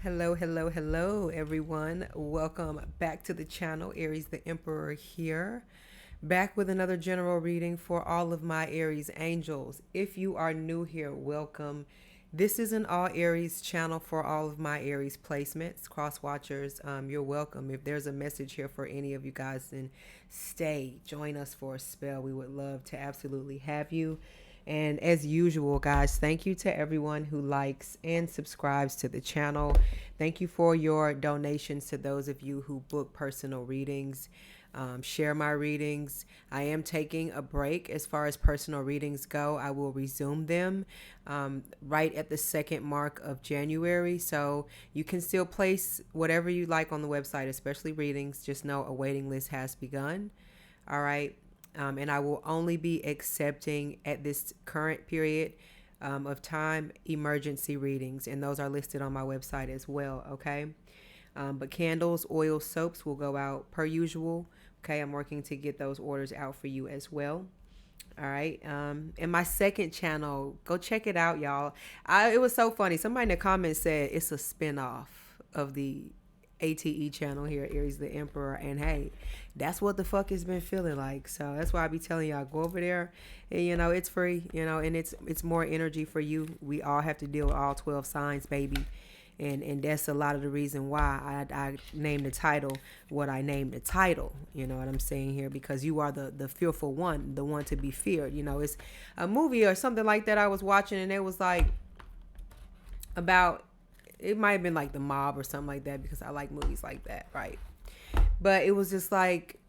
Hello, hello, hello, everyone. Welcome back to the channel. Aries the Emperor here. Back with another general reading for all of my Aries angels. If you are new here, welcome. This is an all Aries channel for all of my Aries placements. Cross watchers, you're welcome. If there's a message here for any of you guys, then stay. Join us for a spell. We would love to absolutely have you. And as usual, guys, thank you to everyone who likes and subscribes to the channel. Thank you for your donations to those of you who book personal readings. Share my readings. I am taking a break as far as personal readings go. I will resume them right at the second mark of January. So you can still place whatever you like on the website, especially readings. Just know a waiting list has begun. All right. And I will only be accepting at this current period of time emergency readings, and those are listed on my website as well. Okay. But candles, oil, soaps will go out per usual. Okay. I'm working to get those orders out for you as well. All right. And my second channel, go check it out, y'all. It was so funny. Somebody in the comments said it's a spinoff of the ATE channel here, Aries the Emperor. And hey, that's what the fuck it's been feeling like. So that's why I be telling y'all, go over there. And, it's free, and it's more energy for you. We all have to deal with all 12 signs, baby. And that's a lot of the reason why I named the title what I named the title. You know what I'm saying here? Because you are the fearful one, the one to be feared. It's a movie or something like that I was watching, and it was like about, it might have been like The Mob or something like that, because I like movies like that, right? But it was just like,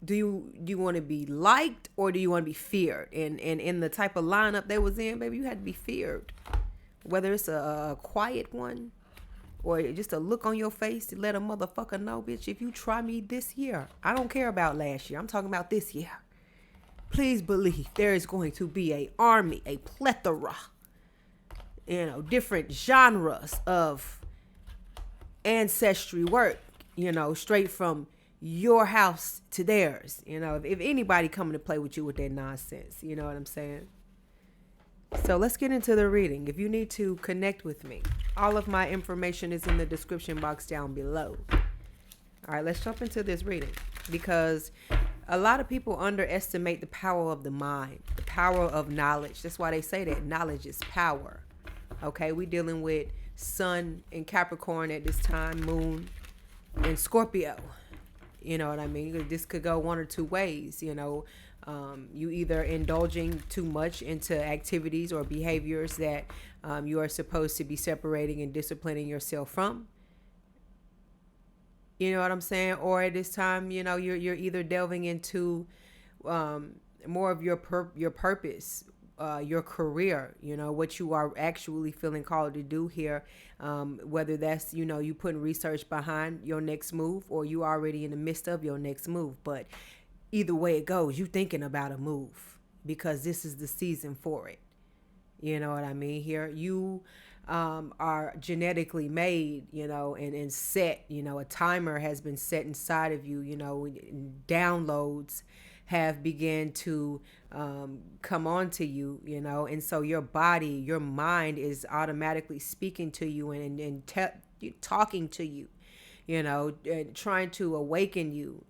do you want to be liked or do you want to be feared? And in the type of lineup they was in, baby, you had to be feared. Whether it's a quiet one or just a look on your face to let a motherfucker know, bitch, if you try me this year, I don't care about last year, I'm talking about this year, please believe there is going to be a army, a plethora, different genres of ancestry work, straight from your house to theirs. If anybody coming to play with you with that nonsense, you know what I'm saying? So let's get into the reading. If you need to connect with me, all of my information is in the description box down below. All right, let's jump into this reading, because a lot of people underestimate the power of the mind, the power of knowledge. That's why they say that knowledge is power. Okay, we dealing with Sun in Capricorn at this time, Moon in Scorpio. You know what I mean? This could go one or two ways. You either indulging too much into activities or behaviors that you are supposed to be separating and disciplining yourself from. You know what I'm saying? Or at this time, you're either delving into more of your purpose, your career, what you are actually feeling called to do here. Whether that's, you putting research behind your next move, or you already in the midst of your next move. But either way it goes, you thinking about a move, because this is the season for it. You know what I mean here? You are genetically made, and set, a timer has been set inside of you, downloads have begun to come on to you, and so your body, your mind is automatically speaking to you and talking to you, and trying to awaken you,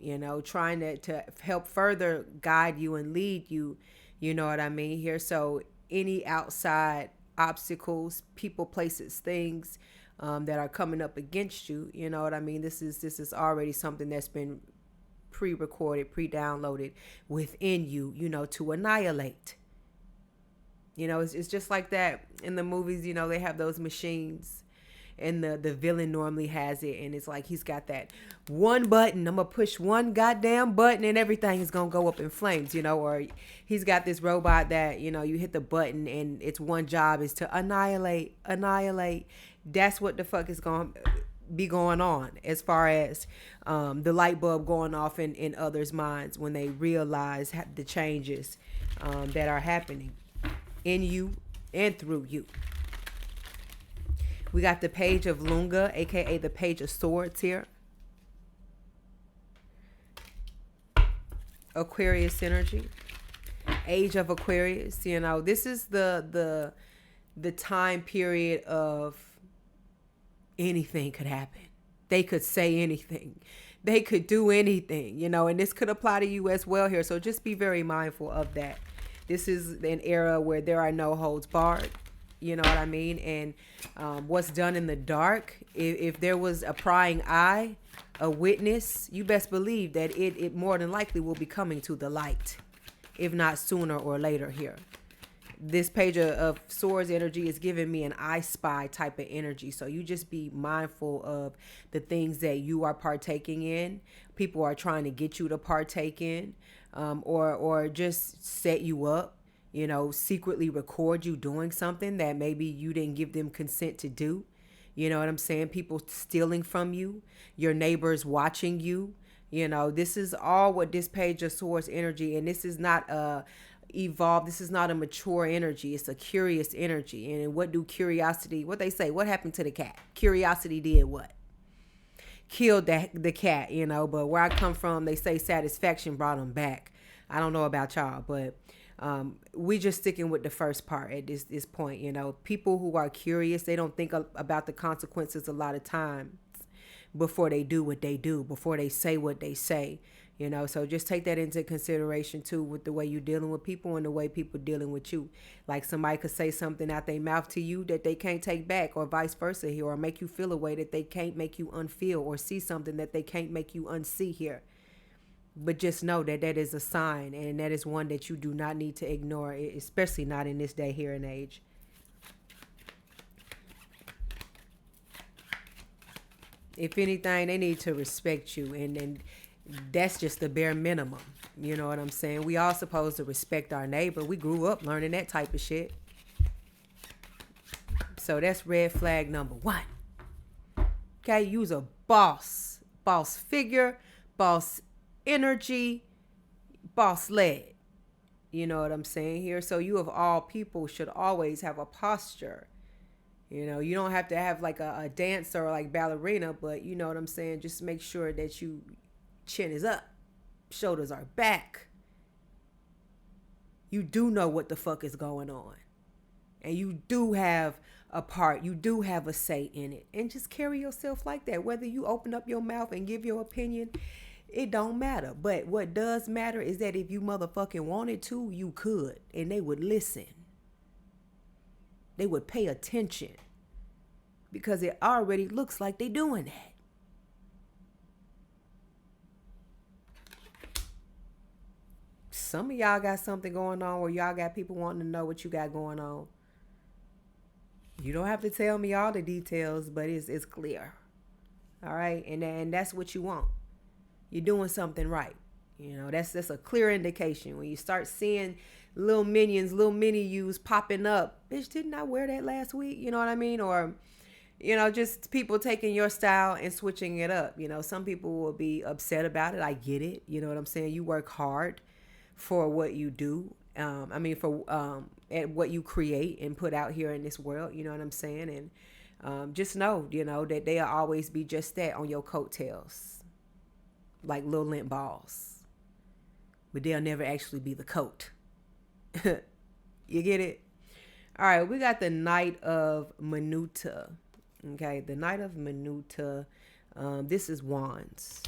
trying to help further guide you and lead you, you know what I mean here. So any outside obstacles, people, places, things that are coming up against you, you know what I mean, this is already something that's been pre-recorded, pre-downloaded within you, to annihilate. It's just like that in the movies. They have those machines, and the villain normally has it, and it's like he's got that one button, I'm gonna push one goddamn button and everything is gonna go up in flames, or he's got this robot that, you hit the button and its one job is to annihilate. That's what the fuck is gonna be going on, as far as the light bulb going off in others' minds when they realize the changes that are happening in you and through you. We got the Page of Lunga, aka the Page of Swords here. Aquarius energy. Age of Aquarius. This is the time period of anything could happen. They could say anything. They could do anything, and this could apply to you as well here. So just be very mindful of that. This is an era where there are no holds barred. You know what I mean? And what's done in the dark, if there was a prying eye, a witness, you best believe that it more than likely will be coming to the light, if not sooner or later here. This page of swords energy is giving me an I spy type of energy. So you just be mindful of the things that you are partaking in. People are trying to get you to partake in, or just set you up, secretly record you doing something that maybe you didn't give them consent to do. You know what I'm saying? People stealing from you, your neighbors watching you. This is all what this page of swords energy, and this is not evolved. This is not a mature energy. It's a curious energy. And what they say, what happened to the cat? Curiosity did what? Killed the cat, but where I come from, they say satisfaction brought him back. I don't know about y'all, but we just sticking with the first part at this point. People who are curious, they don't think about the consequences a lot of times before they do what they do, before they say what they say. So just take that into consideration too, with the way you're dealing with people and the way people dealing with you. Like somebody could say something out their mouth to you that they can't take back, or vice versa here, or make you feel a way that they can't make you unfeel, or see something that they can't make you unsee here. But just know that is a sign, and that is one that you do not need to ignore, especially not in this day here and age. If anything, they need to respect you, and that's just the bare minimum. You know what I'm saying? We all supposed to respect our neighbor. We grew up learning that type of shit. So that's red flag number 1. Okay, you's a boss figure, boss energy, boss led. You know what I'm saying here? So you of all people should always have a posture. You don't have to have like a dancer or like ballerina, but you know what I'm saying? Just make sure that you chin is up, shoulders are back. You do know what the fuck is going on. And you do have a part, you do have a say in it. And just carry yourself like that. Whether you open up your mouth and give your opinion, it don't matter. But what does matter is that if you motherfucking wanted to, you could. And they would listen. They would pay attention. Because it already looks like they doing that. Some of y'all got something going on where y'all got people wanting to know what you got going on. You don't have to tell me all the details, but it's clear. All right? And that's what you want. You're doing something right. That's a clear indication. When you start seeing little minions, little mini yous popping up. Bitch, didn't I wear that last week? You know what I mean? Or, just people taking your style and switching it up. Some people will be upset about it. I get it. You know what I'm saying? You work hard for what you do. For at what you create and put out here in this world. You know what I'm saying? And just know, that they'll always be just that on your coattails. Like little lint balls. But they'll never actually be the coat. You get it? All right, we got the Knight of Minuta. Okay, the Knight of Minuta. This is Wands.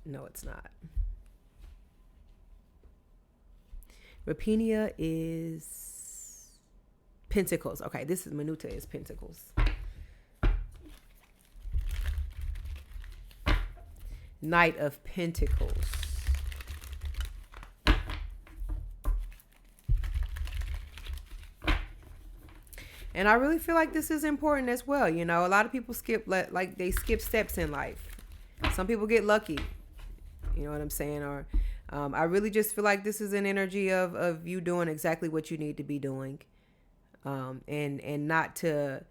No, it's not. Rapinia is Pentacles. Okay, this is Minuta is Pentacles. Knight of Pentacles. And I really feel like this is important as well. A lot of people they skip steps in life. Some people get lucky. You know what I'm saying? Or I really just feel like this is an energy of you doing exactly what you need to be doing. And not to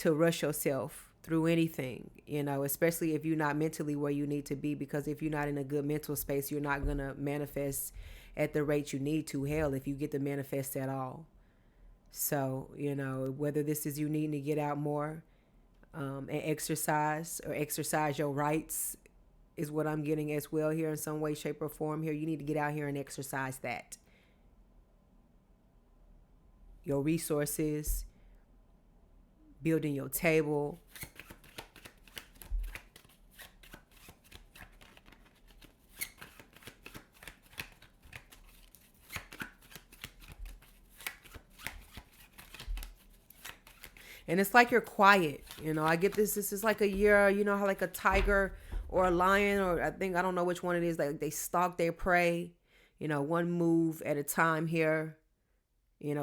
rush yourself through anything, especially if you're not mentally where you need to be, because if you're not in a good mental space, you're not going to manifest at the rate you need to. Hell, if you get to manifest at all. So, whether this is you needing to get out more and exercise your rights is what I'm getting as well here in some way, shape, or form here. You need to get out here and exercise that. Your resources, building your table. And it's like you're quiet. I get this. This is like a year, how like a tiger or a lion, or I don't know which one it is. Like they stalk their prey, one move at a time here,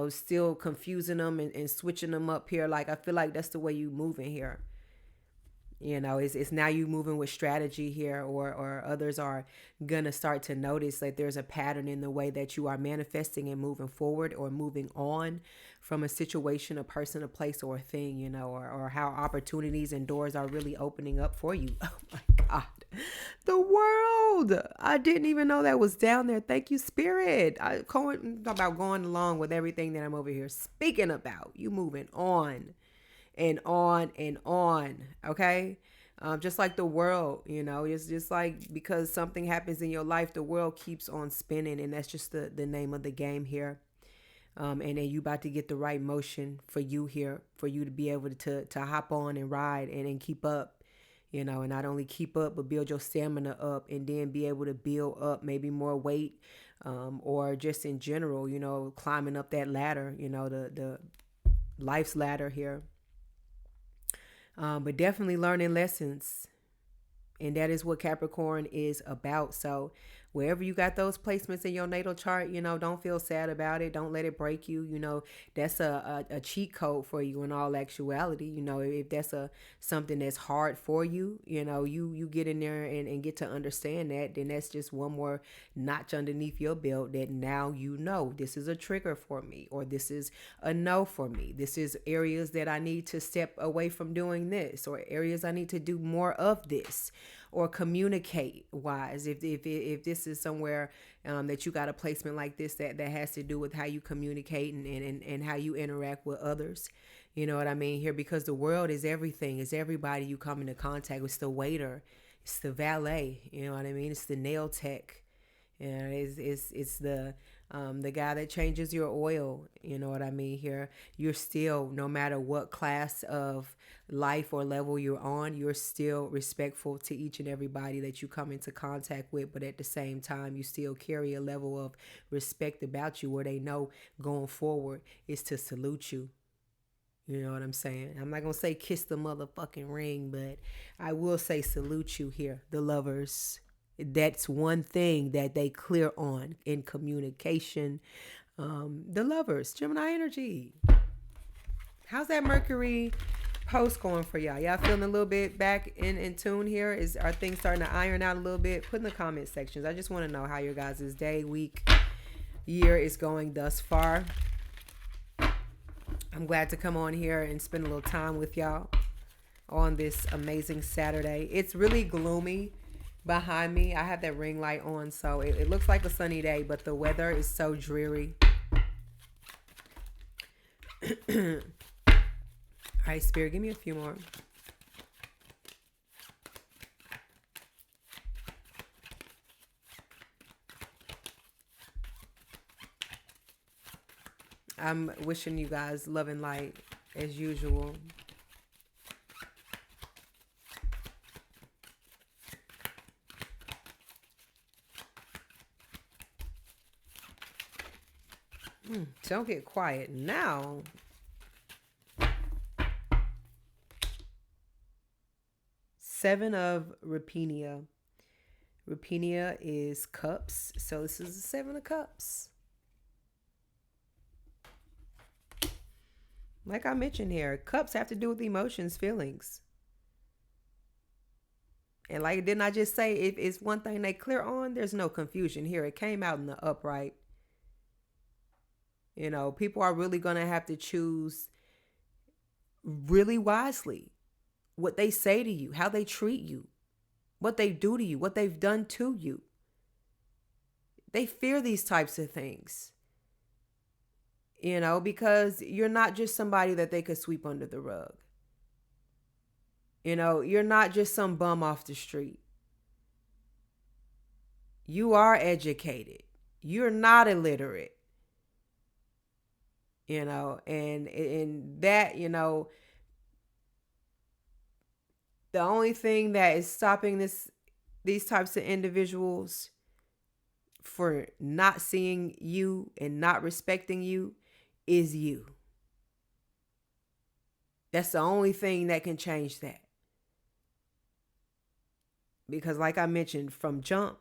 still confusing them and switching them up here. Like I feel like that's the way you moving here. It's now you moving with strategy here, or others are gonna start to notice that there's a pattern in the way that you are manifesting and moving forward or moving on from a situation, a person, a place, or a thing, or how opportunities and doors are really opening up for you. Oh my God. The world. I didn't even know that was down there. Thank you, Spirit. About going along with everything that I'm over here speaking about. You moving on and on and on. Okay. Just like the world, it's just like because something happens in your life, the world keeps on spinning, and that's just the name of the game here. And then you about to get the right motion for you here, for you to be able to hop on and ride and keep up, and not only keep up, but build your stamina up, and then be able to build up maybe more weight, or just in general, climbing up that ladder, the life's ladder here. But definitely learning lessons. And that is what Capricorn is about. So wherever you got those placements in your natal chart, don't feel sad about it. Don't let it break you. That's a cheat code for you in all actuality. If that's something that's hard for you, you get in there and get to understand that, then that's just one more notch underneath your belt that now this is a trigger for me, or this is a no for me. This is areas that I need to step away from doing this, or areas I need to do more of this. Or communicate wise, if this is somewhere that you got a placement like this that has to do with how you communicate and how you interact with others, you know what I mean here, because the world is everything. It's everybody you come into contact with. It's the waiter, it's the valet, you know what I mean, it's the nail tech, it's the guy that changes your oil, you know what I mean here. You're still, no matter what class of life or level you're on, you're still respectful to each and everybody that you come into contact with, but at the same time you still carry a level of respect about you, where they know going forward is to salute you. You know what I'm saying? I'm not gonna say kiss the motherfucking ring, but I will say salute you here, the lovers. That's one thing that they clear on in communication. The lovers, Gemini energy. How's that Mercury post going for y'all? Y'all feeling a little bit back in tune here? Are things starting to iron out a little bit? Put in the comment sections. I just want to know how your guys' day, week, year is going thus far. I'm glad to come on here and spend a little time with y'all on this amazing Saturday. It's really gloomy behind me. I have that ring light on, so it looks like a sunny day, but the weather is so dreary. All right, Spirit, give me a few more. I'm wishing you guys love and light as usual. Don't get quiet now. Seven of Rapinia. Rapinia is cups, so this is the Seven of Cups. Like I mentioned here, cups have to do with emotions, feelings. And like, didn't I just say, if it's one thing they clear on, there's no confusion here. It came out in the upright. People are really going to have to choose really wisely what they say to you, how they treat you, what they do to you, what they've done to you. They fear these types of things, because you're not just somebody that they could sweep under the rug. You're not just some bum off the street. You are educated. You're not illiterate. And that, The only thing that is stopping these types of individuals for not seeing you and not respecting you is you. That's the only thing that can change that. Because like I mentioned from jump,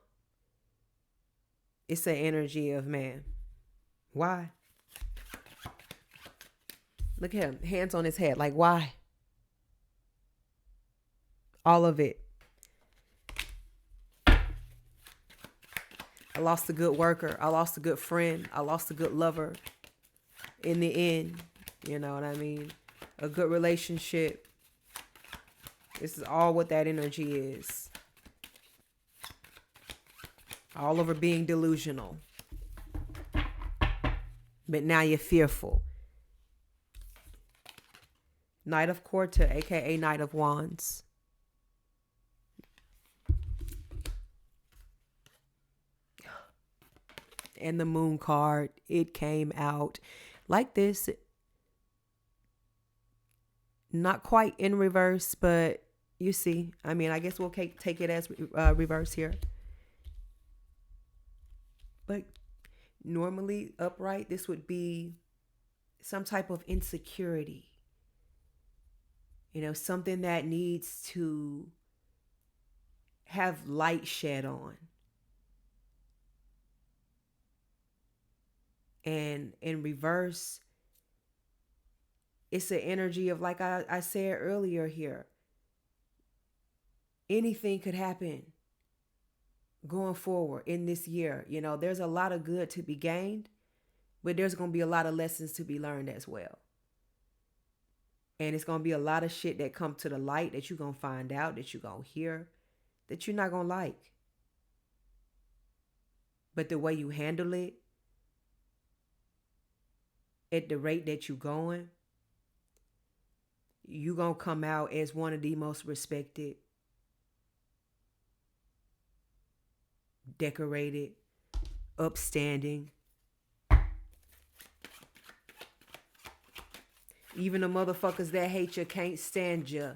it's the energy of man. Why? Look at him, hands on his head. Like, why? All of it. I lost a good worker. I lost a good friend. I lost a good lover. In the end, you know what I mean? A good relationship. This is all what that energy is. All over being delusional. But now you're fearful. Knight of Quarter, aka Knight of Wands. And the Moon card, it came out like this. Not quite in reverse, but you see. I mean, I guess we'll take it as reverse here. But normally upright, this would be some type of insecurity. You know, something that needs to have light shed on. And in reverse, it's an energy of, like I said earlier here, anything could happen going forward in this year. You know, there's a lot of good to be gained, but there's going to be a lot of lessons to be learned as well. And it's going to be a lot of shit that come to the light that you're going to find out, that you're going to hear, that you're not going to like. But the way you handle it, at the rate that you're going, you're going to come out as one of the most respected, decorated, upstanding. Even the motherfuckers that hate you can't stand you.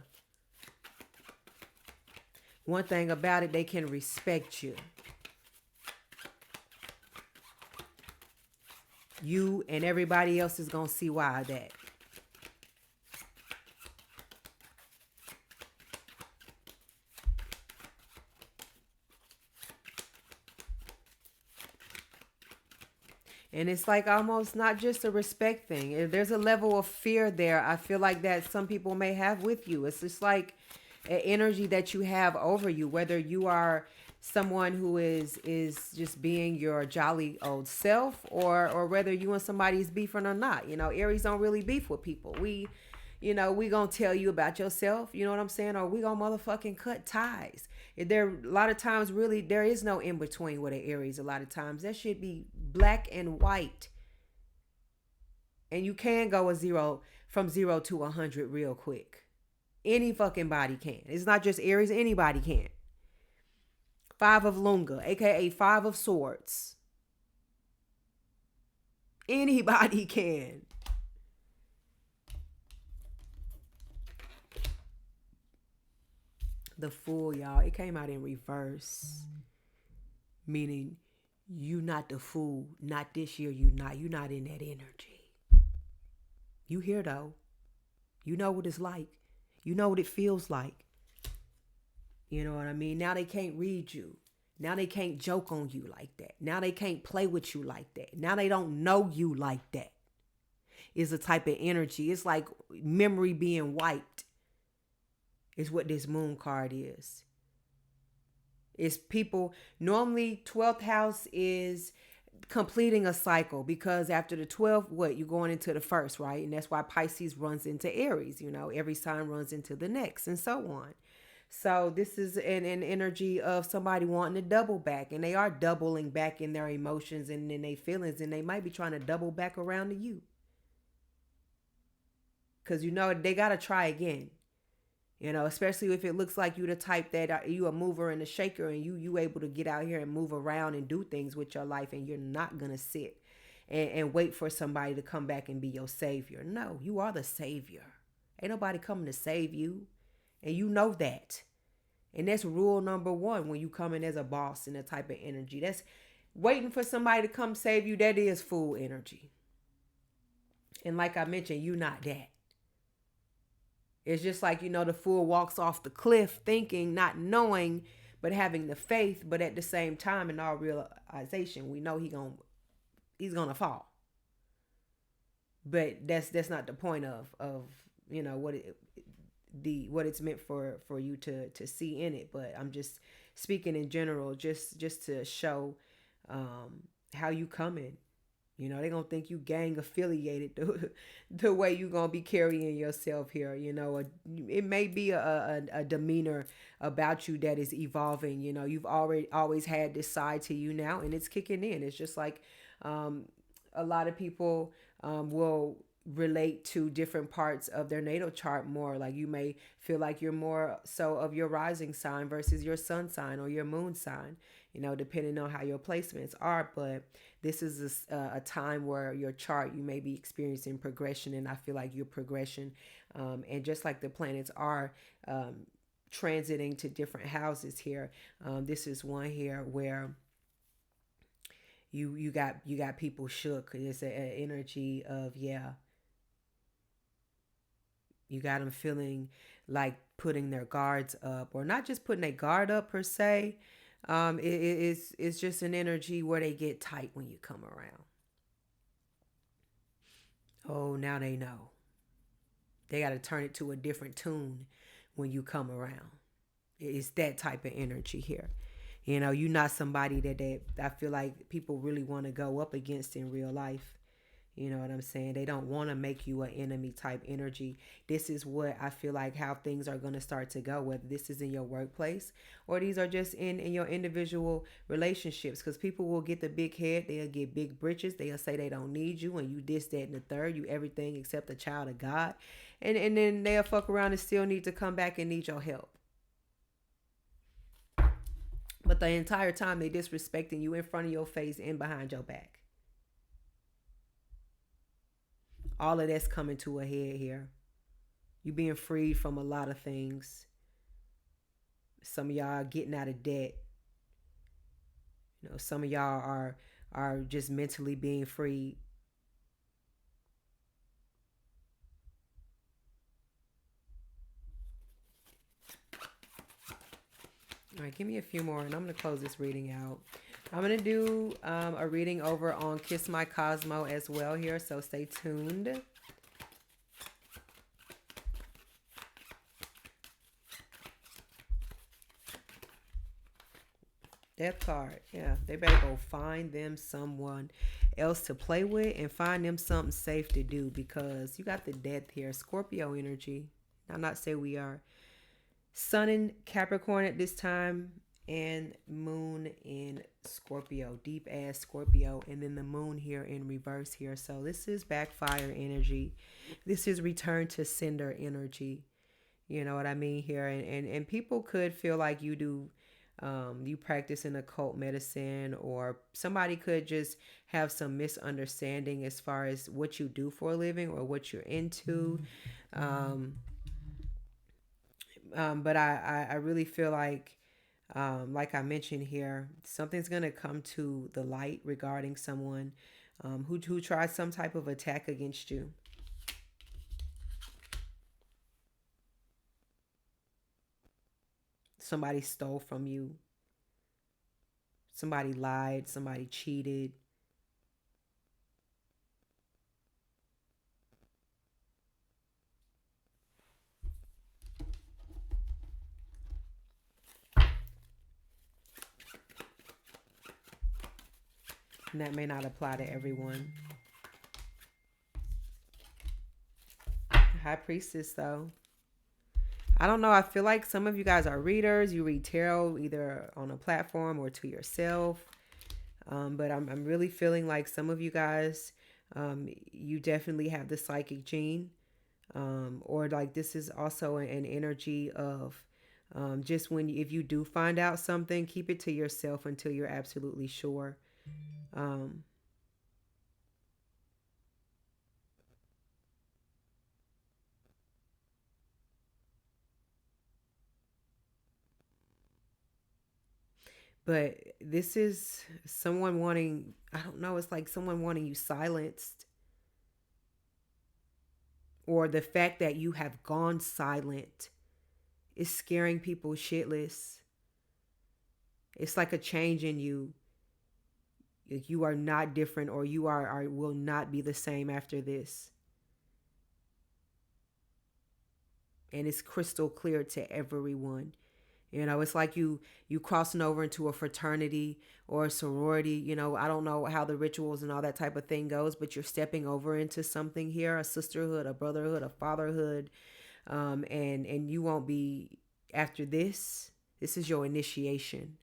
One thing about it, they can respect you. You and everybody else is going to see why that. And it's like almost not just a respect thing. If there's a level of fear there, I feel like that some people may have with you. It's just like an energy that you have over you, whether you are someone who is just being your jolly old self, or whether you and somebody's beefing or not. You know, Aries don't really beef with people. We gonna tell you about yourself, you know what I'm saying? Or we gonna motherfucking cut ties. There a lot of times really there is no in between with an Aries. A lot of times that should be black and white. And you can go from 0 to 100 real quick. Any fucking body can. It's not just Aries, anybody can. 5 of Lunga, aka 5 of Swords. Anybody can. The Fool, y'all. It came out in reverse. Meaning, you not the fool. Not this year, you not. You not in that energy. You here, though. You know what it's like. You know what it feels like. You know what I mean? Now they can't read you. Now they can't joke on you like that. Now they can't play with you like that. Now they don't know you like that. It's a type of energy. It's like memory being wiped. Is what this Moon card is. It's people, normally 12th house is completing a cycle, because after the 12th, you're going into the first, right? And that's why Pisces runs into Aries, you know, every sign runs into the next and so on. So this is an energy of somebody wanting to double back, and they are doubling back in their emotions and in their feelings, and they might be trying to double back around to you. Because, you know, they got to try again. You know, especially if it looks like you the type that you a mover and a shaker, and you able to get out here and move around and do things with your life, and you're not going to sit and wait for somebody to come back and be your savior. No, you are the savior. Ain't nobody coming to save you. And you know that. And that's rule number one when you come in as a boss in that type of energy. That's waiting for somebody to come save you. That is fool energy. And like I mentioned, you not that. It's just like, the fool walks off the cliff thinking, not knowing, but having the faith. But at the same time, in our realization, we know he's gonna fall. But that's not the point of what it's meant for you to see in it. But I'm just speaking in general, just to show how you coming. They're going to think you gang affiliated the way you're going to be carrying yourself here. It may be a demeanor about you that is evolving. You've always had this side to you now, and it's kicking in. It's just like a lot of people will relate to different parts of their natal chart more. Like you may feel like you're more so of your rising sign versus your sun sign or your moon sign, depending on how your placements are. But this is a time where your chart, you may be experiencing progression, and I feel like your progression, and just like the planets are transiting to different houses here, this is one here where you got people shook. It's an energy of, you got them feeling like putting their guards up, or not just putting their guard up per se. It's just an energy where they get tight when you come around. Oh, now they know. They got to turn it to a different tune when you come around. It's that type of energy here. You're not somebody that I feel like people really want to go up against in real life. You know what I'm saying? They don't want to make you an enemy type energy. This is what I feel like how things are going to start to go, whether this is in your workplace or these are just in your individual relationships. Because people will get the big head. They'll get big britches. They'll say they don't need you, and you this, that, and the third. You everything except a child of God. And then they'll fuck around and still need to come back and need your help. But the entire time they disrespecting you in front of your face and behind your back. All of that's coming to a head here. You being freed from a lot of things. Some of y'all are getting out of debt. Some of y'all are just mentally being freed. All right, give me a few more and I'm going to close this reading out. I'm going to do a reading over on Kiss My Cosmo as well here, so stay tuned. Death card. Yeah, they better go find them someone else to play with and find them something safe to do, because you got the death here. Scorpio energy. I'm not saying we are. Sun in Capricorn at this time, and moon in Scorpio, deep ass Scorpio, and then the moon here in reverse here. So this is backfire energy. This is return to sender energy. You know what I mean here? And people could feel like you do, you practice in occult medicine, or somebody could just have some misunderstanding as far as what you do for a living or what you're into. But I really feel like I mentioned here, something's going to come to the light regarding someone who tried some type of attack against you. Somebody stole from you. Somebody lied. Somebody cheated. And that may not apply to everyone. High Priestess, though. I don't know. I feel like some of you guys are readers. You read tarot either on a platform or to yourself. But I'm really feeling like some of you guys, you definitely have the psychic gene. Or like this is also an energy of just if you do find out something, keep it to yourself until you're absolutely sure. But this is someone wanting, I don't know, it's like someone wanting you silenced, or the fact that you have gone silent is scaring people shitless. It's like a change in you. You are not different, or you are will not be the same after this. And it's crystal clear to everyone. You know, it's like you crossing over into a fraternity or a sorority. You know, I don't know how the rituals and all that type of thing goes, but you're stepping over into something here, a sisterhood, a brotherhood, a fatherhood. And you won't be, after this, this is your initiation.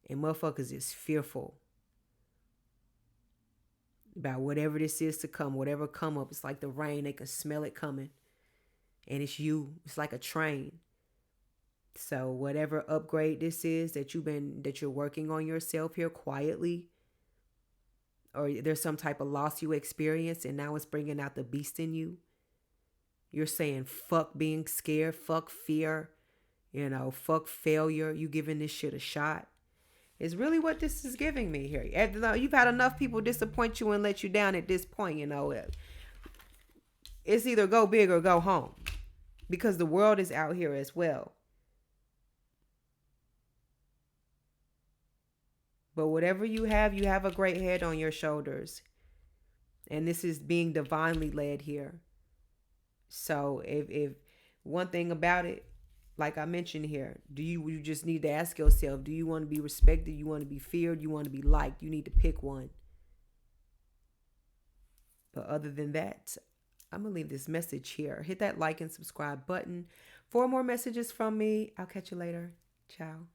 And motherfuckers is fearful about whatever this is to come, whatever come up. It's like the rain, they can smell it coming. And it's you. It's like a train. So whatever upgrade this is that you're working on yourself here quietly, or there's some type of loss you experienced and now it's bringing out the beast in you. You're saying fuck being scared, fuck fear, fuck failure. You giving this shit a shot. Is really what this is giving me here. You've had enough people disappoint you and let you down at this point. It's either go big or go home, because the world is out here as well. But whatever you have a great head on your shoulders. And this is being divinely led here. So if one thing about it, like I mentioned here, you just need to ask yourself, do you want to be respected? You want to be feared? You want to be liked? You need to pick one. But other than that, I'm going to leave this message here. Hit that like and subscribe button for more messages from me. I'll catch you later. Ciao.